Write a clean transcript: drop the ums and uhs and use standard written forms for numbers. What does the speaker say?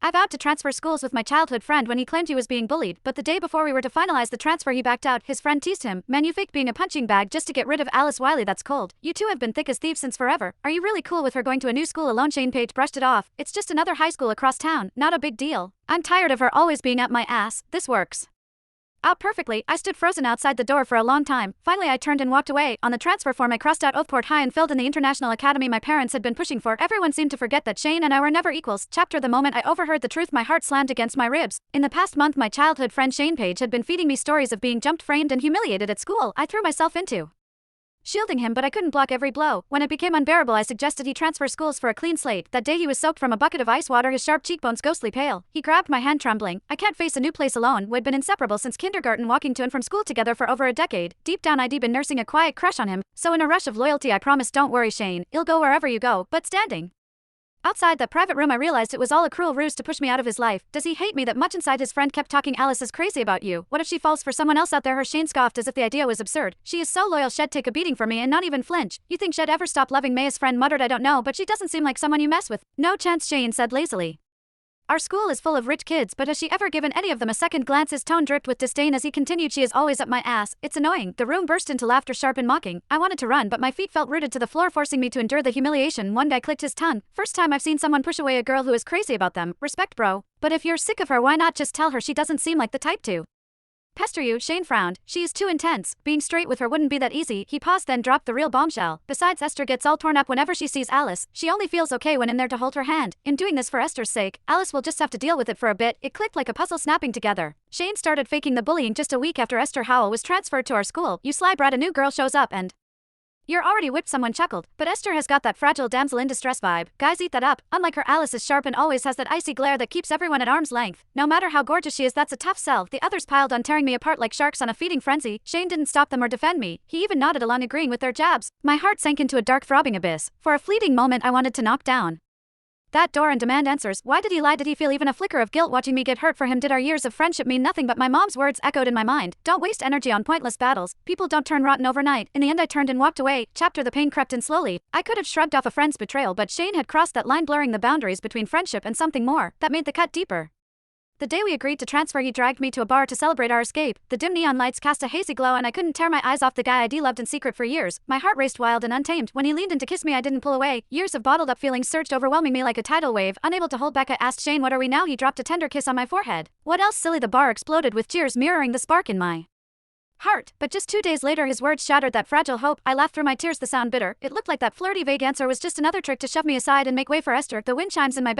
I vowed to transfer schools with my childhood friend when he claimed he was being bullied, but the day before we were to finalize the transfer he backed out. His friend teased him, "Man, you fake being a punching bag just to get rid of Alice Wiley, that's cold. You two have been thick as thieves since forever. Are you really cool with her going to a new school alone?" Shane Page brushed it off. "It's just another high school across town, not a big deal. I'm tired of her always being up my ass, this works out perfectly." I stood frozen outside the door for a long time. Finally I turned and walked away. On the transfer form I crossed out Oathport High and filled in the international academy my parents had been pushing for. Everyone seemed to forget that Shane and I were never equals. Chapter: The moment I overheard the truth, my heart slammed against my ribs. In the past month my childhood friend Shane Page had been feeding me stories of being jumped, framed and humiliated at school. I threw myself into shielding him, but I couldn't block every blow. When it became unbearable I suggested he transfer schools for a clean slate. That day he was soaked from a bucket of ice water, his sharp cheekbones ghostly pale. He grabbed my hand trembling. "I can't face a new place alone." We'd been inseparable since kindergarten, walking to and from school together for over a decade. Deep down I'd been nursing a quiet crush on him, so in a rush of loyalty I promised, "Don't worry Shane, you'll go wherever you go." But standing outside that private room I realized it was all a cruel ruse to push me out of his life. Does he hate me that much? Inside his friend kept talking. "Alice is crazy about you. What if she falls for someone else out there?" Her Shane scoffed as if the idea was absurd. "She is so loyal, she'd take a beating for me and not even flinch." "You think she'd ever stop loving me?" His friend muttered. "I don't know, but she doesn't seem like someone you mess with." "No chance," Shane said lazily. "Our school is full of rich kids, but has she ever given any of them a second glance?" His tone dripped with disdain as he continued, "She is always up my ass. It's annoying." The room burst into laughter, sharp and mocking. I wanted to run, but my feet felt rooted to the floor, forcing me to endure the humiliation. One guy clicked his tongue. "First time I've seen someone push away a girl who is crazy about them. Respect, bro. But if you're sick of her, why not just tell her? She doesn't seem like the type to pester you." Shane frowned. "She is too intense. Being straight with her wouldn't be that easy." He paused, then dropped the real bombshell. "Besides, Esther gets all torn up whenever she sees Alice. She only feels okay when in there to hold her hand. In doing this for Esther's sake, Alice will just have to deal with it for a bit." It clicked like a puzzle snapping together. Shane started faking the bullying just a week after Esther Howell was transferred to our school. "You sly brat, a new girl shows up and you're already whipped." Someone chuckled. "But Esther has got that fragile damsel in distress vibe. Guys eat that up. Unlike her, Alice is sharp and always has that icy glare that keeps everyone at arm's length. No matter how gorgeous she is, that's a tough sell." The others piled on, tearing me apart like sharks on a feeding frenzy. Shane didn't stop them or defend me. He even nodded along, agreeing with their jabs. My heart sank into a dark, throbbing abyss. For a fleeting moment I wanted to knock down that door and demand answers. Why did he lie? Did he feel even a flicker of guilt watching me get hurt for him? Did our years of friendship mean nothing? But my mom's words echoed in my mind. "Don't waste energy on pointless battles. People don't turn rotten overnight." In the end I turned and walked away. Chapter: The pain crept in slowly. I could have shrugged off a friend's betrayal, but Shane had crossed that line, blurring the boundaries between friendship and something more. That made the cut deeper. The day we agreed to transfer he dragged me to a bar to celebrate our escape. The dim neon lights cast a hazy glow and I couldn't tear my eyes off the guy I'd loved in secret for years. My heart raced wild and untamed. When he leaned in to kiss me I didn't pull away. Years of bottled up feelings surged, overwhelming me like a tidal wave. Unable to hold back I asked, "Shane, what are we now?" He dropped a tender kiss on my forehead. "What else, silly?" The bar exploded with cheers, mirroring the spark in my heart. But just 2 days later his words shattered that fragile hope. I laughed through my tears, the sound bitter. It looked like that flirty vague answer was just another trick to shove me aside and make way for Esther. The wind chimes in my